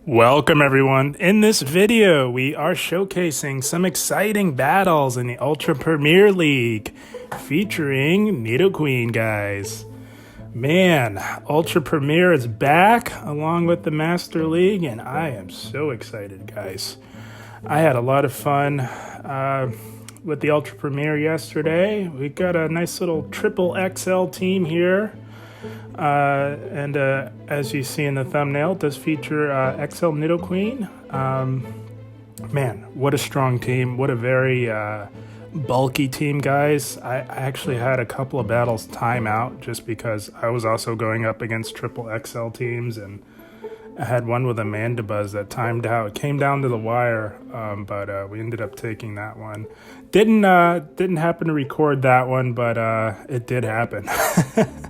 Welcome everyone. In this video, we are showcasing some exciting battles in the Ultra Premier League featuring Nidoqueen, guys. Man, Ultra Premier is back along with the Master League, and I am so excited, guys. I had a lot of fun with the Ultra Premier yesterday. We got a nice little triple XL team here. And as you see in the thumbnail, it does feature XL Nidoqueen. Man, what a strong team. What a very bulky team, guys. I actually had a couple of battles time out just because I was also going up against triple XL teams, and I had one with a Mandibuzz that timed out. It came down to the wire, but we ended up taking that one. Didn't happen to record that one, but it did happen.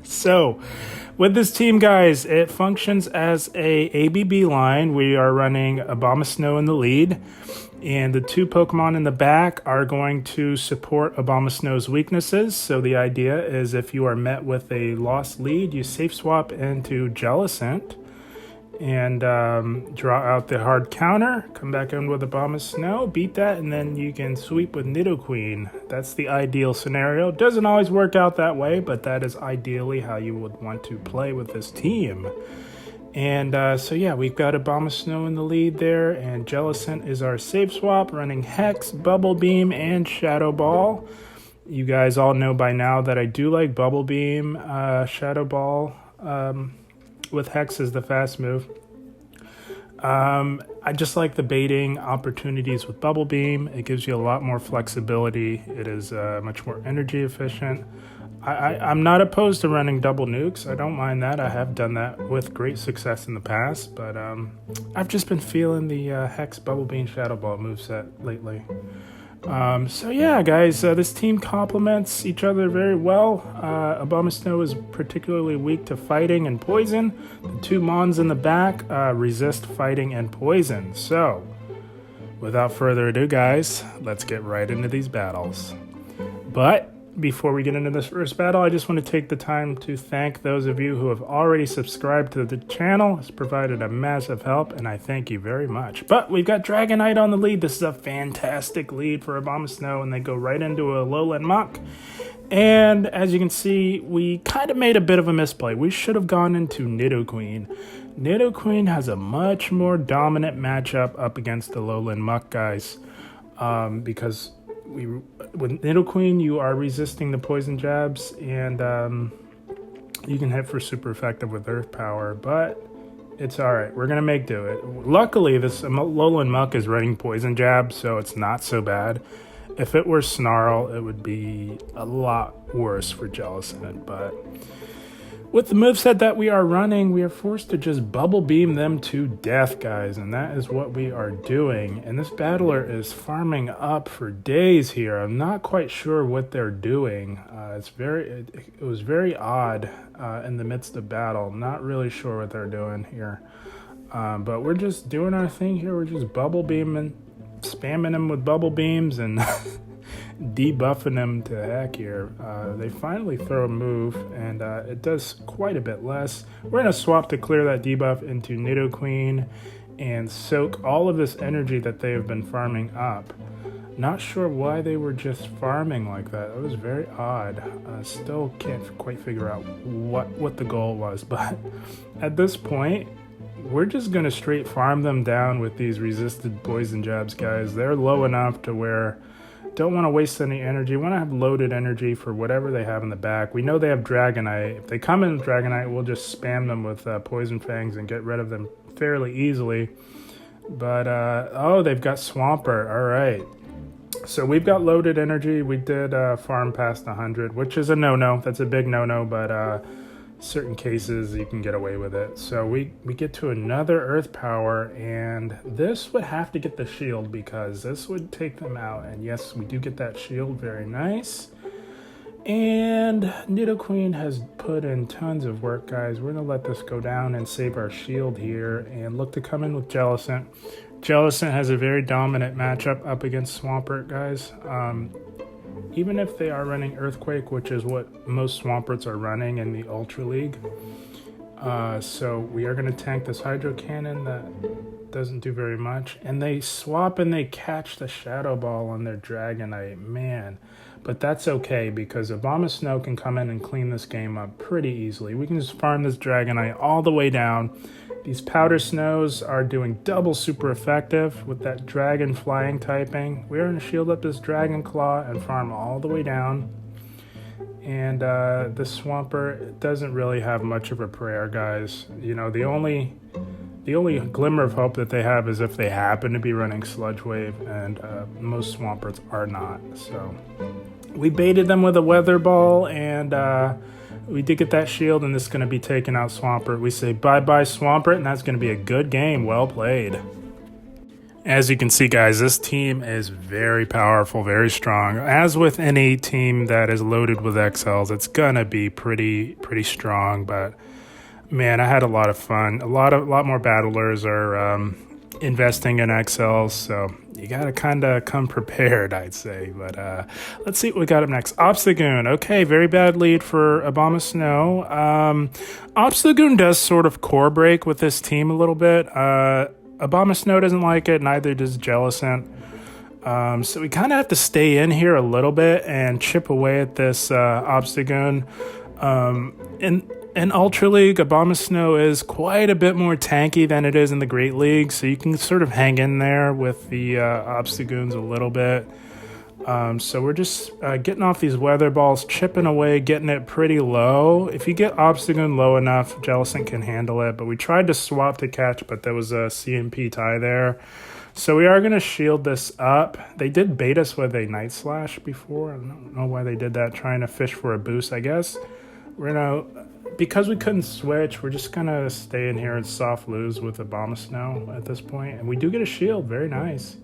So, with this team, guys, it functions as a ABB line. We are running Abomasnow in the lead, and the two Pokemon in the back are going to support Abomasnow's weaknesses. So the idea is if you are met with a lost lead, you safe swap into Jellicent and draw out the hard counter, come back in with Abomasnow, beat that, and then you can sweep with Nidoqueen. That's the ideal scenario. Doesn't always work out that way, but that is ideally how you would want to play with this team. And so yeah, we've got Abomasnow in the lead there, and Jellicent is our safe swap, running Hex, Bubble Beam, and Shadow Ball. You guys all know by now that I do like Bubble Beam, Shadow Ball, with Hex as the fast move. I just like the baiting opportunities with Bubble Beam. It gives you a lot more flexibility. It is much more energy efficient. I'm not opposed to running double nukes. I don't mind that. I have done that with great success in the past, but I've just been feeling the Hex, Bubble Beam, Shadow Ball moveset lately. So yeah, guys, this team complements each other very well. Abomasnow is particularly weak to fighting and poison. The two Mons in the back resist fighting and poison. So, without further ado, guys, let's get right into these battles. But before we get into this first battle, I just want to take the time to thank those of you who have already subscribed to the channel. It's provided a massive help, and I thank you very much. But we've got Dragonite on the lead. This is a fantastic lead for Abomasnow, and they go right into a Lowland Muck. And as you can see, we kind of made a bit of a misplay. We should have gone into Nidoqueen. Nidoqueen has a much more dominant matchup up against the Lowland Muck, guys, because with Nidoqueen, you are resisting the poison jabs, and you can hit for super effective with Earth Power, but it's alright. We're going to make do it. Luckily, this Lowland Muck is running poison jabs, so it's not so bad. If it were Snarl, it would be a lot worse for Jellicent, but with the moveset that we are running, we are forced to just Bubble Beam them to death, guys, and that is what we are doing. And this battler is farming up for days here. I'm not quite sure what they're doing. It was very odd in the midst of battle. Not really sure what they're doing here. But we're just doing our thing here. We're just Bubble Beaming, spamming them with Bubble Beams, and debuffing them to heck here. They finally throw a move, and it does quite a bit less. We're going to swap to clear that debuff into Nidoqueen and soak all of this energy that they have been farming up. Not sure why they were just farming like that. It was very odd. Still can't quite figure out what the goal was, but at this point, we're just going to straight farm them down with these resisted poison jabs, guys. They're low enough to where don't want to waste any energy. Want to have loaded energy for whatever they have in the back. We know they have Dragonite. If they come in with Dragonite, we'll just spam them with Poison Fangs and get rid of them fairly easily. But, oh, they've got Swampert. All right. So we've got loaded energy. We did farm past 100, which is a no-no. That's a big no-no, but certain cases you can get away with it. So we get to another Earth Power, and this would have to get the shield because this would take them out. And yes, we do get that shield. Very nice. And Nidoqueen has put in tons of work, guys. We're going to let this go down and save our shield here and look to come in with Jellicent. Jellicent has a very dominant matchup up against Swampert, guys. Even if they are running Earthquake, which is what most Swamperts are running in the Ultra League, So we are going to tank this Hydro Cannon that doesn't do very much. And they swap and they catch the Shadow Ball on their Dragonite. Man. But that's okay because Abomasnow can come in and clean this game up pretty easily. We can just farm this Dragonite all the way down. These Powder Snows are doing double super effective with that Dragon Flying typing. We're going to shield up this Dragon Claw and farm all the way down. And this Swampert doesn't really have much of a prayer, guys. You know, the only glimmer of hope that they have is if they happen to be running Sludge Wave, and most Swamperts are not. So we baited them with a Weather Ball, and we did get that shield, and this is going to be taking out Swampert. We say bye-bye Swampert, and that's going to be a good game. Well played. As you can see, guys, this team is very powerful, very strong. As with any team that is loaded with XLs, it's going to be pretty strong, but man, I had a lot of fun. A lot more battlers are investing in XLs, so you got to kind of come prepared, I'd say. But let's see what we got up next. Obstagoon. Okay, very bad lead for Abomasnow. Obstagoon does sort of core break with this team a little bit. Abomasnow doesn't like it, neither does Jellicent. So we kind of have to stay in here a little bit and chip away at this Obstagoon. In Ultra League, Abomasnow is quite a bit more tanky than it is in the Great League, so you can sort of hang in there with the Obstagoons a little bit. So we're just getting off these Weather Balls, chipping away, getting it pretty low. If you get Obstagoon low enough, Jellicent can handle it, but we tried to swap to catch, but there was a CMP tie there. So we are going to shield this up. They did bait us with a Night Slash before. I don't know why they did that, trying to fish for a boost, I guess. We're going to... Because we couldn't switch, we're just going to stay in here and soft lose with Abomasnow at this point. And we do get a shield. Very nice.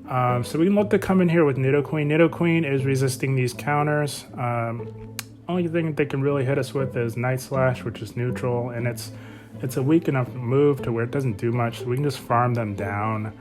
So we can look to come in here with Nidoqueen. Nidoqueen is resisting these counters. Only thing they can really hit us with is Night Slash, which is neutral. And it's a weak enough move to where it doesn't do much. So we can just farm them down.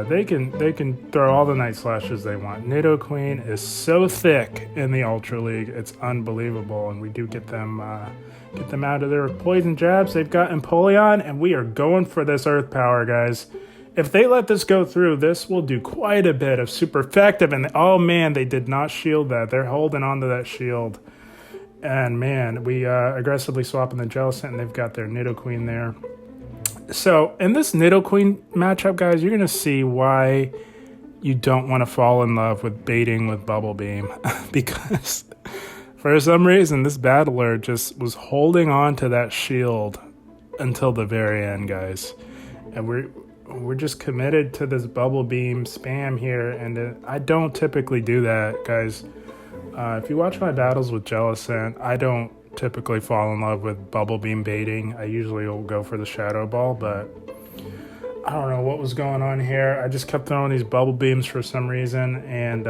They can throw all the Night Slashes they want. Nidoqueen is so thick in the Ultra League, it's unbelievable, and we do get them out of their poison jabs. They've got Empoleon, and we are going for this Earth Power, guys. If they let this go through, this will do quite a bit of super effective. And oh man, they did not shield that. They're holding on to that shield. And man, we aggressively swapping the Jellicent, and they've got their Nidoqueen there. So in this Nidoqueen matchup, guys, you're going to see why you don't want to fall in love with baiting with Bubble Beam. Because for some reason, this battler just was holding on to that shield until the very end, guys. And we're just committed to this Bubble Beam spam here. And I don't typically do that, guys. If you watch my battles with Jellicent, I don't typically fall in love with Bubble Beam baiting. I usually will go for the Shadow Ball, but I don't know what was going on here. I just kept throwing these Bubble Beams for some reason, and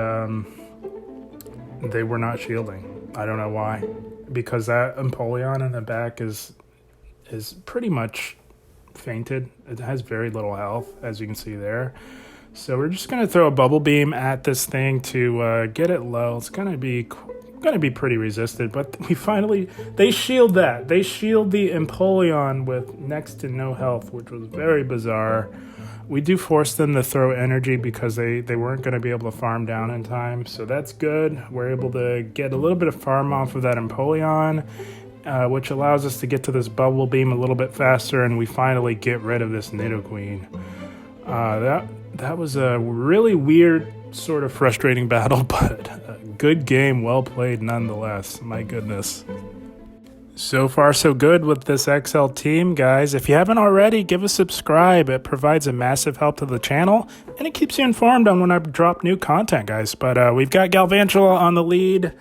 they were not shielding. I don't know why. Because that Empoleon in the back is pretty much fainted. It has very little health, as you can see there. So we're just going to throw a Bubble Beam at this thing to get it low. It's going to be pretty resisted, but they shield that. They shield the Empoleon with next to no health, which was very bizarre. We do force them to throw energy because they weren't going to be able to farm down in time, so that's good. We're able to get a little bit of farm off of that Empoleon, which allows us to get to this Bubble Beam a little bit faster, and we finally get rid of this Nidoqueen. That was a really weird, sort of frustrating battle, but a good game, well played nonetheless. My goodness. So far, so good with this XL team, guys. If you haven't already, give a subscribe. It provides a massive help to the channel, and it keeps you informed on when I drop new content, guys. But we've got Galvantula on the lead.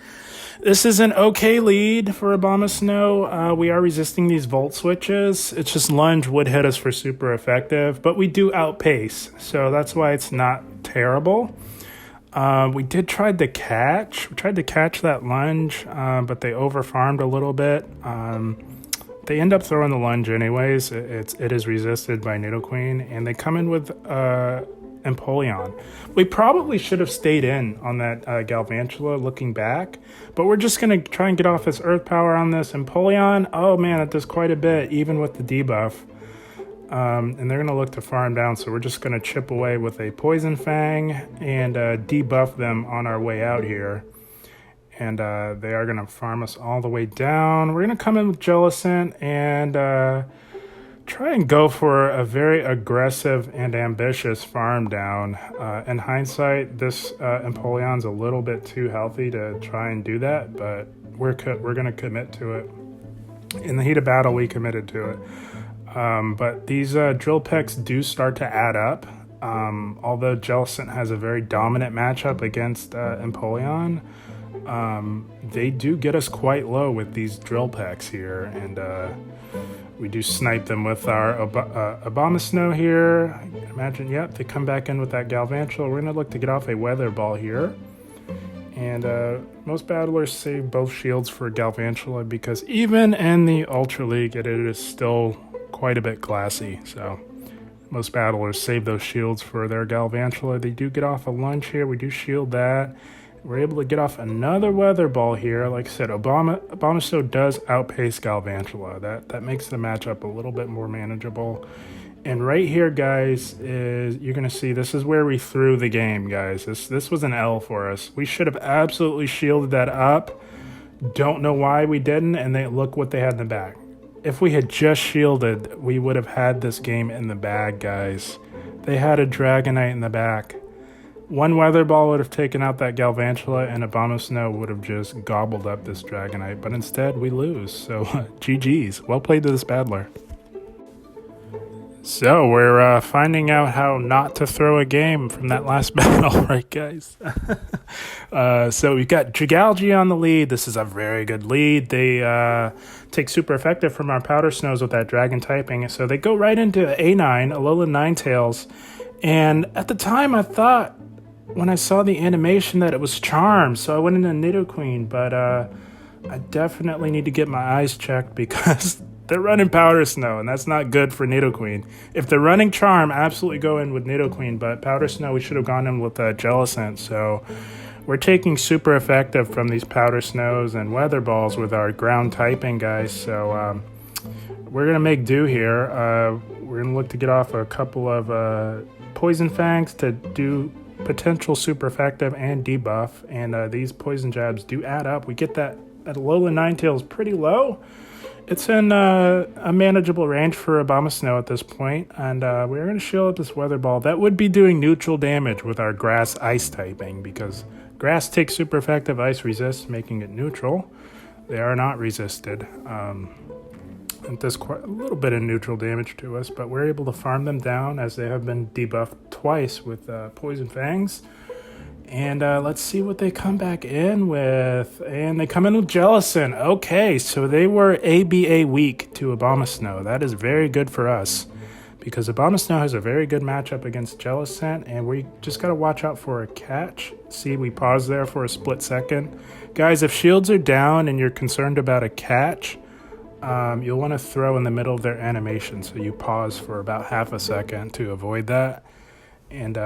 This is an okay lead for Abomasnow. We are resisting these Volt switches. It's just Lunge would hit us for super effective, but we do outpace, so that's why it's not terrible. We did try to catch. We tried to catch that Lunge, but they overfarmed a little bit. They end up throwing the Lunge anyways. It is resisted by Nidoqueen, and they come in with Empoleon. We probably should have stayed in on that Galvantula looking back, but we're just going to try and get off this Earth Power on this Empoleon. Oh man, it does quite a bit, even with the debuff. And they're going to look to farm down, so we're just going to chip away with a Poison Fang and debuff them on our way out here. And they are going to farm us all the way down. We're going to come in with Jellicent and try and go for a very aggressive and ambitious farm down. In hindsight, this Empoleon's a little bit too healthy to try and do that, but we're going to commit to it. In the heat of battle, we committed to it. But these drill pecks do start to add up. Although Jellicent has a very dominant matchup against Empoleon, they do get us quite low with these drill pecks here, and we do snipe them with our Abomasnow here. Imagine, yep, they come back in with that Galvantula. We're going to look to get off a Weather Ball here. And most battlers save both shields for Galvantula because even in the Ultra League, it is still quite a bit classy. So most battlers save those shields for their Galvantula. They do get off a lunge here. We do shield that. We're able to get off another Weather Ball here. Like I said, Abomasnow does outpace Galvantula. That makes the matchup a little bit more manageable. And right here, guys, is you're going to see this is where we threw the game, guys. This was an L for us. We should have absolutely shielded that up. Don't know why we didn't, and look what they had in the back. If we had just shielded, we would have had this game in the bag, guys. They had a Dragonite in the back. One Weather Ball would have taken out that Galvantula, and Abomasnow would have just gobbled up this Dragonite. But instead, we lose. So, GG's. Well played to this battler. So, we're finding out how not to throw a game from that last battle, right, guys? So, we've got Dragalge on the lead. This is a very good lead. They take super effective from our Powder Snows with that Dragon typing. So, they go right into A9, Alolan Ninetales. And at the time, I thought, when I saw the animation, that it was Charm. So, I went into Nidoqueen. But I definitely need to get my eyes checked because they're running Powder Snow, and that's not good for Nidoqueen. If they're running Charm, absolutely go in with Nidoqueen, but Powder Snow, we should have gone in with Jellicent. So we're taking super effective from these Powder Snows and Weather Balls with our ground typing, guys. So we're going to make do here. We're going to look to get off a couple of Poison Fangs to do potential super effective and debuff, and these Poison Jabs do add up. We get that at Alolan Ninetales pretty low. It's in a manageable range for Abomasnow at this point, and we're going to shield up this Weather Ball. That would be doing neutral damage with our Grass Ice typing, because Grass takes super effective, Ice resists, making it neutral. They are not resisted. It does quite a little bit of neutral damage to us, but we're able to farm them down as they have been debuffed twice with Poison Fangs. And let's see what they come back in with. And they come in with Jellicent. Okay, so they were ABA weak to Abomasnow. That is very good for us, because Abomasnow has a very good matchup against Jellicent, and we just got to watch out for a catch. See, we pause there for a split second. Guys, if shields are down and you're concerned about a catch, you'll want to throw in the middle of their animation, so you pause for about half a second to avoid that. And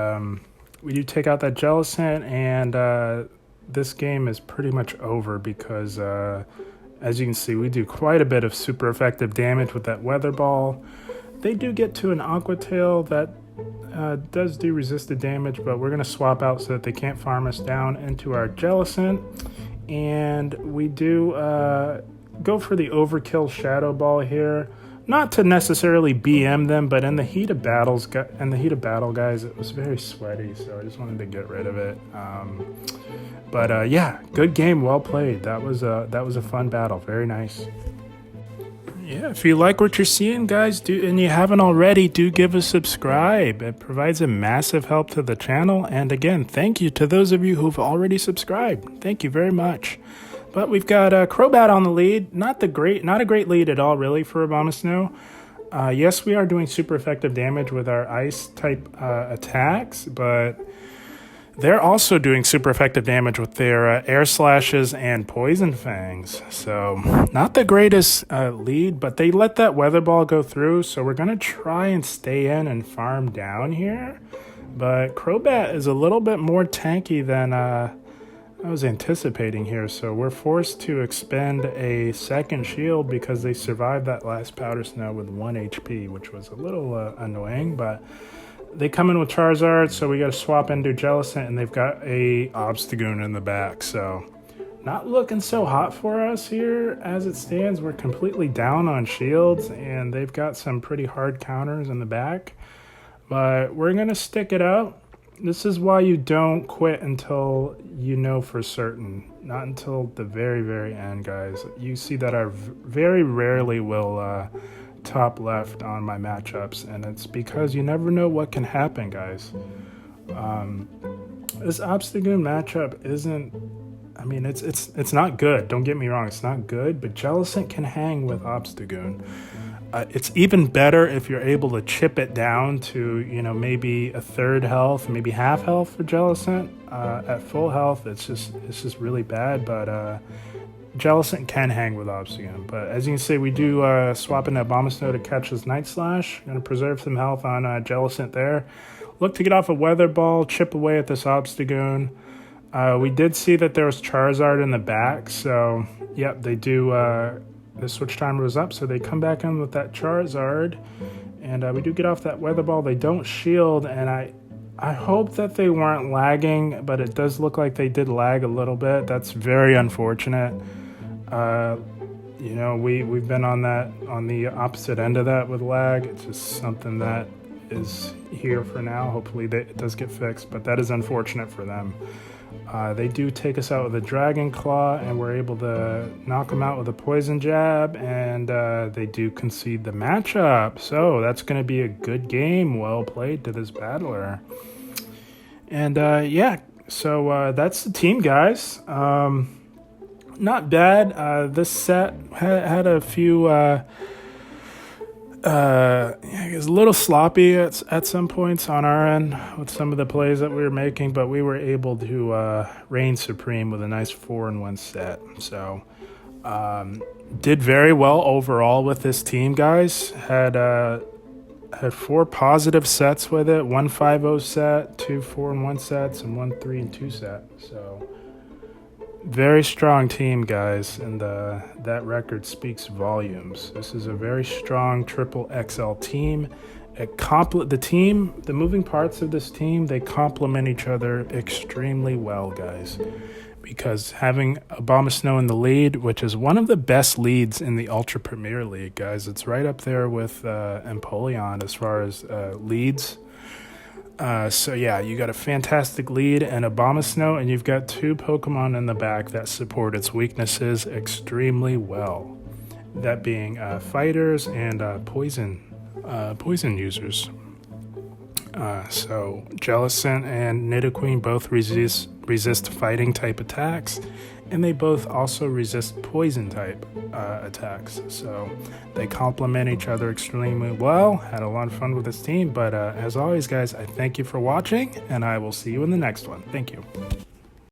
we do take out that Jellicent, and this game is pretty much over because, as you can see, we do quite a bit of super effective damage with that Weather Ball. They do get to an Aqua Tail that does do resisted damage, but we're going to swap out so that they can't farm us down into our Jellicent. And we do go for the Overkill Shadow Ball here. Not to necessarily BM them, but in the heat of battle, guys, it was very sweaty, so I just wanted to get rid of it. But yeah, good game, well played. That was a fun battle, very nice. Yeah, if you like what you're seeing, guys, and you haven't already, do give a subscribe. It provides a massive help to the channel. And again, thank you to those of you who've already subscribed. Thank you very much. But we've got Crobat on the lead. Not a great lead at all, really, for Abomasnow. Yes, we are doing super effective damage with our Ice-type attacks, but they're also doing super effective damage with their Air Slashes and Poison Fangs. So, not the greatest lead, but they let that Weather Ball go through, so we're going to try and stay in and farm down here. but Crobat is a little bit more tanky than I was anticipating here. So we're forced to expend a second shield because they survived that last Powder Snow with 1 HP, which was a little annoying, but they come in with Charizard, so we got to swap into Jellicent, and they've got a Obstagoon in the back, so not looking so hot for us here as it stands. We're completely down on shields, and they've got some pretty hard counters in the back, but we're going to stick it out. This is why you don't quit until you know for certain, not until the very, very end, guys. You see that I very rarely will top left on my matchups, and it's because you never know what can happen, guys. This Obstagoon matchup isn't, I mean, it's not good, don't get me wrong, it's not good, but Jellicent can hang with Obstagoon. It's even better if you're able to chip it down to, you know, maybe a third health, maybe half health for Jellicent. At full health, it's just really bad, but Jellicent can hang with Obstagoon. But as you can see, we do swap into Abomasnow to catch his Night Slash. Going to preserve some health on Jellicent there. Look to get off a Weather Ball, chip away at this Obstagoon. We did see that there was Charizard in the back, so yep, they do. The switch timer was up, so they come back in with that Charizard, and we do get off that Weather Ball. They don't shield, and I hope that they weren't lagging, but it does look like they did lag a little bit. That's very unfortunate. You know, we've been on the opposite end of that with lag. It's just something that is here for now. Hopefully it does get fixed, but that is unfortunate for them. They do take us out with a Dragon Claw, and we're able to knock them out with a Poison Jab, and they do concede the matchup. So that's going to be a good game. Well played to this battler. And yeah, so that's the team, guys. Not bad. This set had a few... it was a little sloppy at some points on our end with some of the plays that we were making, but we were able to reign supreme with a nice 4-in-1 set. So did very well overall with this team, guys. Had 4 positive sets with it, 1 5-0 set, 2 4-in-1 sets, and 1 3-in-2 set. So very strong team, guys, and that record speaks volumes. This is a very strong triple XL team. The moving parts of this team, they complement each other extremely well, guys, because having Abomasnow in the lead, which is one of the best leads in the Ultra Premier League, guys. It's right up there with Empoleon as far as leads. So yeah, you got a fantastic lead and Abomasnow, and you've got 2 Pokemon in the back that support its weaknesses extremely well. That being fighters and poison users. So Jellicent and Nidoqueen both resist fighting type attacks, and they both also resist poison type attacks. So they complement each other extremely well. Had a lot of fun with this team, but as always, guys, I thank you for watching, and I will see you in the next one. Thank you.